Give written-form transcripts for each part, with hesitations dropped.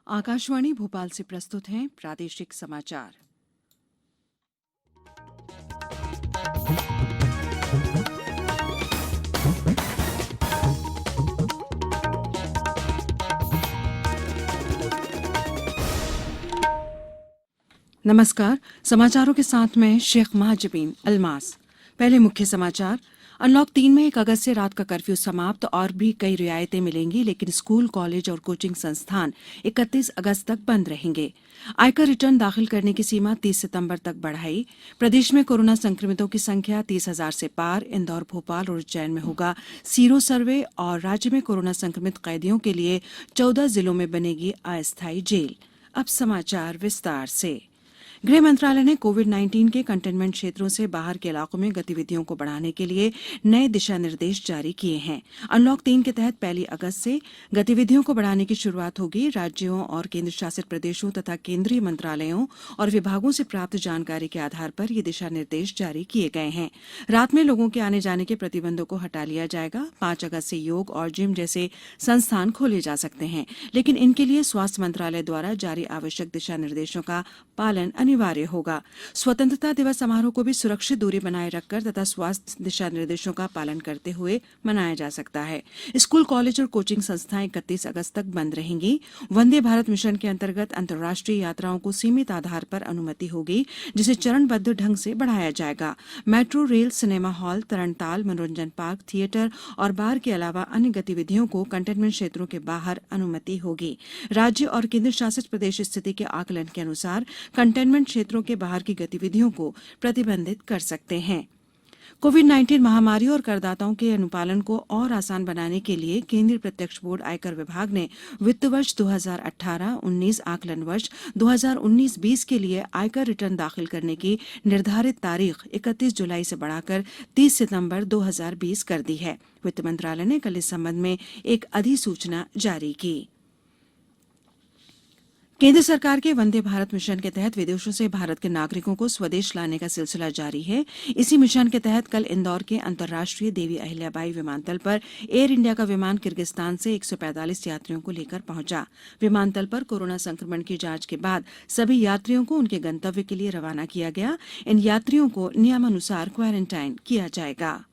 आकाशवाणी भोपाल से प्रस्तुत हैं प्रादेशिक समाचार। नमस्कार। समाचारों के साथ मैं शेख महाजबीन अल्मास। पहले मुख्य समाचार। अनलॉक 3 में 1 अगस्त से रात का कर्फ्यू समाप्त और भी कई रियायतें मिलेंगी, लेकिन स्कूल, कॉलेज और कोचिंग संस्थान 31 अगस्त तक बंद रहेंगे। आयकर रिटर्न दाखिल करने की सीमा 30 सितंबर तक बढ़ाई। प्रदेश में कोरोना संक्रमितों की संख्या 30,000 से पार। इंदौर, भोपाल और उज्जैन में होगा सीरो सर्वे और राज्य में कोरोना संक्रमित कैदियों के लिए 14 जिलों में बनेगी अस्थायी जेल। अब समाचार विस्तार से। गृह मंत्रालय ने कोविड-19 के कंटेनमेंट क्षेत्रों से बाहर के इलाकों में गतिविधियों को बढ़ाने के लिए नए दिशा निर्देश जारी किए हैं। अनलॉक 3 के तहत 1 अगस्त से गतिविधियों को बढ़ाने की शुरुआत होगी। राज्यों और केंद्र शासित प्रदेशों तथा केंद्रीय मंत्रालयों और विभागों से प्राप्त जानकारी के आधार पर ये दिशा निर्देश जारी किए गए हैं। रात में लोगों के आने जाने के प्रतिबंधों को हटा लिया जाएगा। 5 अगस्त से योग और जिम जैसे संस्थान खोले जा सकते हैं, लेकिन इनके लिए स्वास्थ्य मंत्रालय द्वारा जारी आवश्यक दिशा निर्देशों का पालन अनिवार्य होगा। स्वतंत्रता दिवस समारोह को भी सुरक्षित दूरी बनाए रखकर तथा स्वास्थ्य दिशा निर्देशों का पालन करते हुए मनाया जा सकता है। स्कूल, कॉलेज और कोचिंग संस्थाएं 31 अगस्त तक बंद रहेंगी। वंदे भारत मिशन के अंतर्गत अंतर्राष्ट्रीय यात्राओं को सीमित आधार पर अनुमति होगी, जिसे चरणबद्ध ढंग से बढ़ाया जाएगा। मेट्रो, रेल, सिनेमा हॉल, तरणताल, मनोरंजन पार्क, थिएटर और बार के अलावा अन्य गतिविधियों को कंटेनमेंट क्षेत्रों के बाहर अनुमति होगी। राज्य और केंद्र शासित प्रदेश स्थिति के आकलन के अनुसार कंटेनमेंट क्षेत्रों के बाहर की गतिविधियों को प्रतिबंधित कर सकते हैं। कोविड-19 महामारी और करदाताओं के अनुपालन को और आसान बनाने के लिए केंद्रीय प्रत्यक्ष बोर्ड आयकर विभाग ने वित्त वर्ष 2018-19 आकलन वर्ष 2019-20 के लिए आयकर रिटर्न दाखिल करने की निर्धारित तारीख 31 जुलाई से बढ़ाकर 30 सितंबर 2020 कर दी है। वित्त मंत्रालय ने कल इस संबंध में एक अधिसूचना जारी की। केंद्र सरकार के वंदे भारत मिशन के तहत विदेशों से भारत के नागरिकों को स्वदेश लाने का सिलसिला जारी है। इसी मिशन के तहत कल इंदौर के अंतर्राष्ट्रीय देवी अहिल्याबाई विमानतल पर एयर इंडिया का विमान किर्गिस्तान से 145 यात्रियों को लेकर पहुंचा। विमानतल पर कोरोना संक्रमण की जांच के बाद सभी यात्रियों को उनके गंतव्य के लिए रवाना किया गया। इन यात्रियों को नियमानुसार क्वारंटाइन किया जाएगा।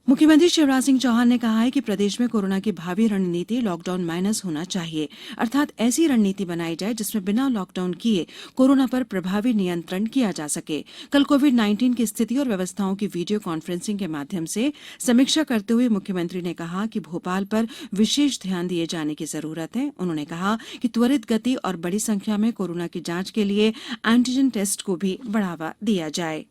मुख्यमंत्री शिवराज सिंह चौहान ने कहा है कि प्रदेश में कोरोना की भावी रणनीति लॉकडाउन माइनस होना चाहिए, अर्थात ऐसी रणनीति बनाई जाए जिसमें बिना लॉकडाउन किए कोरोना पर प्रभावी नियंत्रण किया जा सके। कल कोविड-19 की स्थिति और व्यवस्थाओं की वीडियो कॉन्फ्रेंसिंग के माध्यम से समीक्षा करते हुए मुख्यमंत्री ने कहा कि भोपाल पर विशेष ध्यान दिए जाने की जरूरत है। उन्होंने कहा कि त्वरित गति और बड़ी संख्या में कोरोना की जांच के लिए एंटीजन टेस्ट को भी बढ़ावा दिया जाए।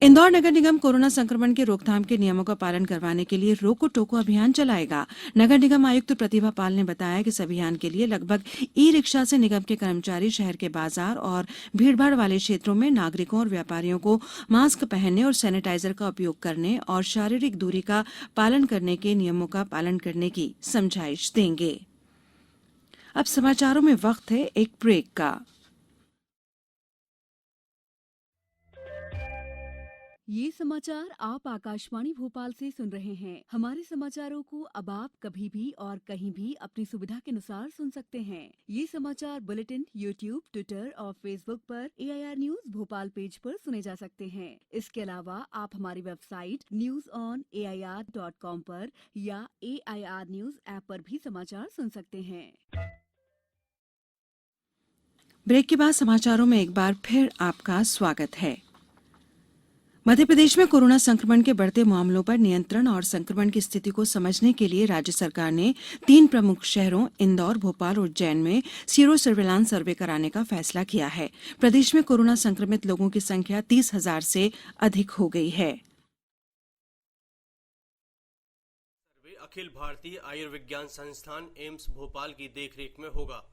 इंदौर नगर निगम कोरोना संक्रमण के रोकथाम के नियमों का पालन करवाने के लिए रोको टोको अभियान चलाएगा। नगर निगम आयुक्त प्रतिभा पाल ने बताया कि इस अभियान के लिए लगभग ई-रिक्शा से निगम के कर्मचारी शहर के बाजार और भीड़भाड़ वाले क्षेत्रों में नागरिकों और व्यापारियों को मास्क पहनने और सैनिटाइजर का उपयोग करने और शारीरिक दूरी का पालन करने के नियमों का पालन करने की समझाइश देंगे। अब समाचारों में वक्त है एक ब्रेक का। ये समाचार आप आकाशवाणी भोपाल से सुन रहे हैं। हमारे समाचारों को अब आप कभी भी और कहीं भी अपनी सुविधा के अनुसार सुन सकते हैं। ये समाचार बुलेटिन यूट्यूब, ट्विटर और फेसबुक पर AIR न्यूज भोपाल पेज पर सुने जा सकते हैं। इसके अलावा आप हमारी वेबसाइट newsonair.com पर या AIR न्यूज ऐप पर भी समाचार सुन सकते हैं। ब्रेक के बाद समाचारों में एक बार फिर आपका स्वागत है। मध्य प्रदेश में कोरोना संक्रमण के बढ़ते मामलों पर नियंत्रण और संक्रमण की स्थिति को समझने के लिए राज्य सरकार ने 3 प्रमुख शहरों इंदौर, भोपाल और उज्जैन में सीरो सर्विलांस सर्वे कराने का फैसला किया है। प्रदेश में कोरोना संक्रमित लोगों की संख्या 30,000 से अधिक हो गई है। सर्वे अखिल भारतीय आयुर्विज्ञान संस्थान एम्स भोपाल की देखरेख में होगा।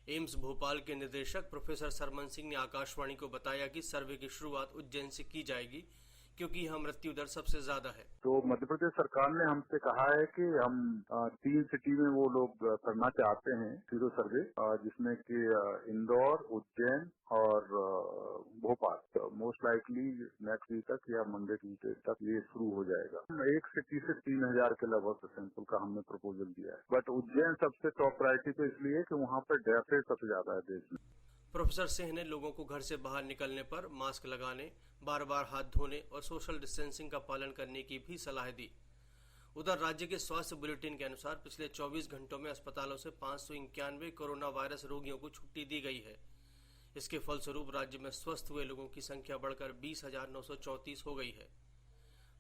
एम्स भोपाल के निदेशक प्रोफेसर सरमन सिंह ने आकाशवाणी को बताया कि सर्वे की शुरुआत उज्जैन से की जाएगी। क्योंकि यहाँ मृत्यु दर सबसे ज्यादा है। तो मध्य प्रदेश सरकार ने हमसे कहा है कि हम 3 सिटी में वो लोग करना चाहते हैं सीरो सर्वे, जिसमें कि इंदौर, उज्जैन और भोपाल। तो मोस्ट लाइकली नेक्स्ट वीक तक या मंडे ट्यूजडे तक ये शुरू हो जाएगा। एक सिटी से 3,000 के लगभग सैंपल का हमने प्रपोजल दिया है, बट उज्जैन सबसे टॉप प्रायोरिटी पे इसलिए कि वहाँ पर डेथ रेट सबसे ज्यादा है देश में। प्रोफेसर सिंह ने लोगों को घर से बाहर निकलने पर मास्क लगाने, बार बार हाथ धोने और सोशल डिस्टेंसिंग का पालन करने की भी सलाह दी। उधर राज्य के स्वास्थ्य बुलेटिन के अनुसार पिछले 24 घंटों में अस्पतालों से 591 कोरोना वायरस रोगियों को छुट्टी दी गई है। इसके फलस्वरूप राज्य में स्वस्थ हुए लोगों की संख्या बढ़कर 20,934 हो गई है।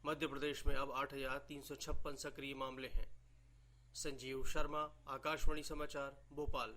मध्य प्रदेश में अब 8,356 सक्रिय मामले हैं। संजीव शर्मा, आकाशवाणी समाचार, भोपाल।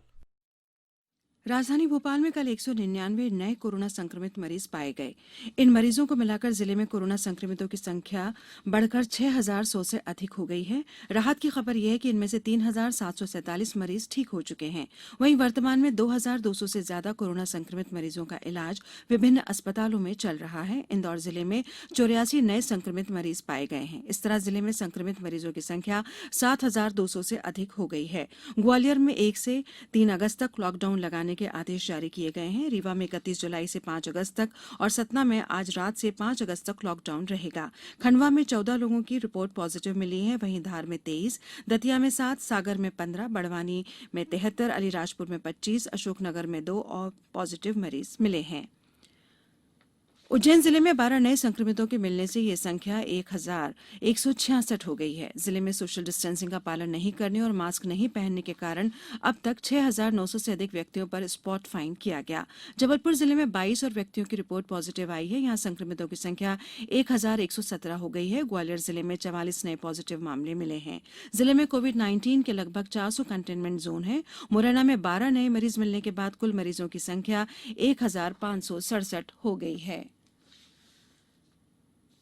राजधानी भोपाल में कल 199 नए कोरोना संक्रमित मरीज पाए गए। इन मरीजों को मिलाकर जिले में कोरोना संक्रमितों की संख्या बढ़कर 6,100 से अधिक हो गई है। राहत की खबर यह है कि इनमें से 3,747 मरीज ठीक हो चुके हैं। वहीं वर्तमान में 2,200 से ज्यादा कोरोना संक्रमित मरीजों का इलाज विभिन्न अस्पतालों में चल रहा है। इंदौर जिले में 84 नए संक्रमित मरीज पाए गए हैं। इस तरह जिले में संक्रमित मरीजों की संख्या 7,200 से अधिक हो गई है। ग्वालियर में 1 से 3 अगस्त तक लॉकडाउन लगाने के आदेश जारी किए गए हैं। रीवा में 31 जुलाई से 5 अगस्त तक और सतना में आज रात से 5 अगस्त तक लॉकडाउन रहेगा। खंडवा में 14 लोगों की रिपोर्ट पॉजिटिव मिली है। वहीं धार में 23, दतिया में 7, सागर में 15, बड़वानी में 73, अलीराजपुर में 25, अशोकनगर में 2 और पॉजिटिव मरीज मिले हैं। उज्जैन जिले में 12 नए संक्रमितों के मिलने से ये संख्या 1,166 हो गई है। जिले में सोशल डिस्टेंसिंग का पालन नहीं करने और मास्क नहीं पहनने के कारण अब तक 6,900 से अधिक व्यक्तियों पर स्पॉट फाइन किया गया। जबलपुर जिले में 22 और व्यक्तियों की रिपोर्ट पॉजिटिव आई है। यहां संक्रमितों की संख्या 1,117 हो गई है। ग्वालियर जिले में 44 नए पॉजिटिव मामले मिले हैं। जिले में कोविड-19 के लगभग 400 कंटेनमेंट जोन है। मुरैना में 12 नए मरीज मिलने के बाद कुल मरीजों की संख्या 1,567 हो गई है।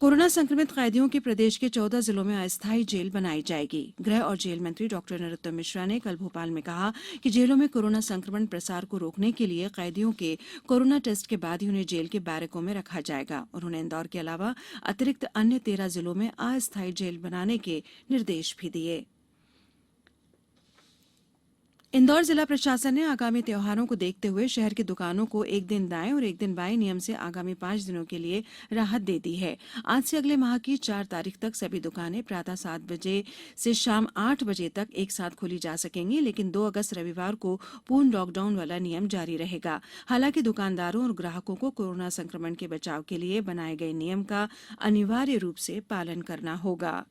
कोरोना संक्रमित कैदियों की प्रदेश के 14 जिलों में अस्थायी जेल बनाई जाएगी। गृह और जेल मंत्री डॉक्टर नरोत्तम मिश्रा ने कल भोपाल में कहा कि जेलों में कोरोना संक्रमण प्रसार को रोकने के लिए कैदियों के कोरोना टेस्ट के बाद ही उन्हें जेल के बैरकों में रखा जाएगा। उन्होंने इंदौर के अलावा अतिरिक्त अन्य 13 जिलों में अस्थायी जेल बनाने के निर्देश भी दिए। इंदौर जिला प्रशासन ने आगामी त्योहारों को देखते हुए शहर की दुकानों को एक दिन दाएं और एक दिन बाएं नियम से आगामी 5 दिनों के लिए राहत दे दी है। आज से अगले माह की 4 तारीख तक सभी दुकानें प्रातः 7 बजे से शाम 8 बजे तक एक साथ खोली जा सकेंगी, लेकिन 2 अगस्त रविवार को पूर्ण लॉकडाउन वाला नियम जारी रहेगा। हालांकि दुकानदारों और ग्राहकों को कोरोना संक्रमण के बचाव के लिए बनाए गए नियम का अनिवार्य रूप से पालन करना होगा।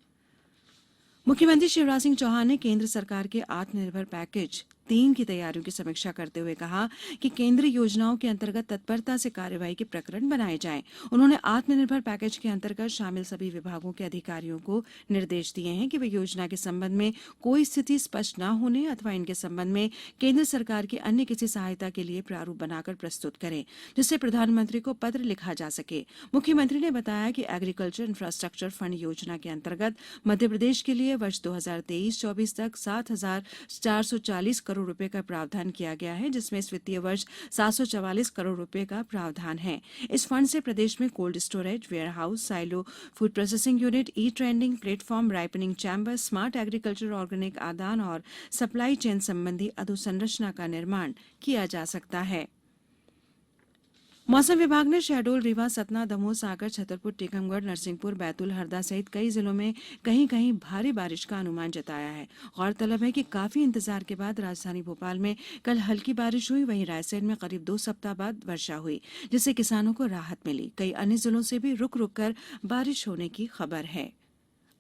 मुख्यमंत्री शिवराज सिंह चौहान ने केंद्र सरकार के आत्मनिर्भर पैकेज 3 की तैयारियों की समीक्षा करते हुए कहा कि केंद्रीय योजनाओं के अंतर्गत तत्परता से कार्यवाही के प्रकरण बनाए जाएं। उन्होंने आत्मनिर्भर पैकेज के अंतर्गत शामिल सभी विभागों के अधिकारियों को निर्देश दिए हैं कि वे योजना के संबंध में कोई स्थिति स्पष्ट न होने अथवा इनके संबंध में केंद्र सरकार की अन्य किसी सहायता के लिए प्रारूप बनाकर प्रस्तुत करें, जिससे प्रधानमंत्री को पत्र लिखा जा सके। मुख्यमंत्री ने बताया कि एग्रीकल्चर इंफ्रास्ट्रक्चर फंड योजना के अंतर्गत मध्य प्रदेश के लिए वर्ष 2023-24 तक 7,440 करोड़ रुपए का प्रावधान किया गया है, जिसमें इस वित्तीय वर्ष 744 करोड़ रुपए का प्रावधान है। इस फंड से प्रदेश में cold storage, warehouse, silo food processing unit, e trending platform, ripening chamber, smart agriculture, organic आदान और सप्लाई चेन संबंधी अधोसंरचना का निर्माण किया जा सकता है। मौसम विभाग ने शहडोल, रीवा, सतना, दमोह, सागर, छतरपुर, टीकमगढ़, नरसिंहपुर, बैतूल, हरदा सहित कई जिलों में कहीं कहीं भारी बारिश का अनुमान जताया है। गौरतलब है कि काफी इंतजार के बाद राजधानी भोपाल में कल हल्की बारिश हुई। वहीं रायसेन में करीब 2 सप्ताह बाद वर्षा हुई, जिससे किसानों को राहत मिली। कई अन्य जिलों से भी रुक रुक कर बारिश होने की खबर है।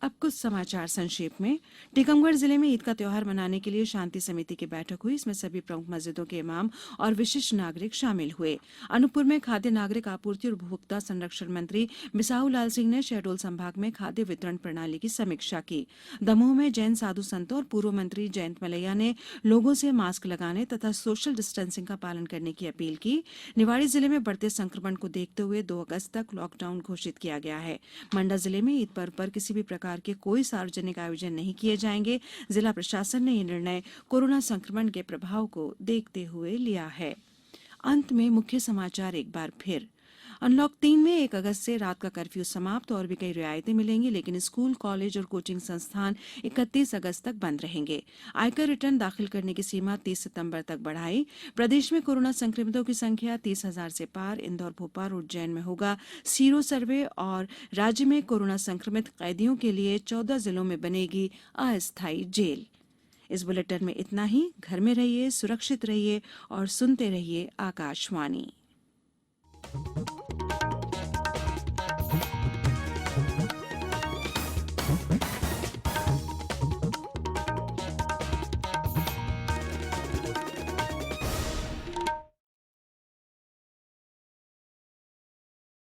अब कुछ समाचार संक्षेप में। टीकमगढ़ जिले में ईद का त्योहार मनाने के लिए शांति समिति की बैठक हुई। इसमें सभी प्रमुख मस्जिदों के इमाम और विशिष्ट नागरिक शामिल हुए। अनूपपुर में खाद्य नागरिक आपूर्ति और उपभोक्ता संरक्षण मंत्री बिसाहू लाल सिंह ने शहडोल संभाग में खाद्य वितरण प्रणाली की समीक्षा की। दमोह में जैन साधु संतों और पूर्व मंत्री जयंत मलैया ने लोगों से मास्क लगाने तथा सोशल डिस्टेंसिंग का पालन करने की अपील की। निवाड़ी जिले में बढ़ते संक्रमण को देखते हुए 2 अगस्त तक लॉकडाउन घोषित किया गया है। मंडला जिले में ईद पर्व पर किसी भी प्रकार के कोई सार्वजनिक आयोजन नहीं किए जाएंगे। जिला प्रशासन ने यह निर्णय कोरोना संक्रमण के प्रभाव को देखते हुए लिया है। अंत में मुख्य समाचार एक बार फिर। अनलॉक 3 में 1 अगस्त से रात का कर्फ्यू समाप्त और भी कई रियायतें मिलेंगी, लेकिन स्कूल, कॉलेज और कोचिंग संस्थान 31 अगस्त तक बंद रहेंगे। आयकर रिटर्न दाखिल करने की सीमा 30 सितंबर तक बढ़ाई। प्रदेश में कोरोना संक्रमितों की संख्या 30,000 से पार। इंदौर, भोपाल और उज्जैन में होगा सीरो सर्वे और राज्य में कोरोना संक्रमित कैदियों के लिए 14 जिलों में बनेगी अस्थायी जेल। इस बुलेटिन में इतना ही। घर में रहिए, सुरक्षित रहिए और सुनते रहिए आकाशवाणी।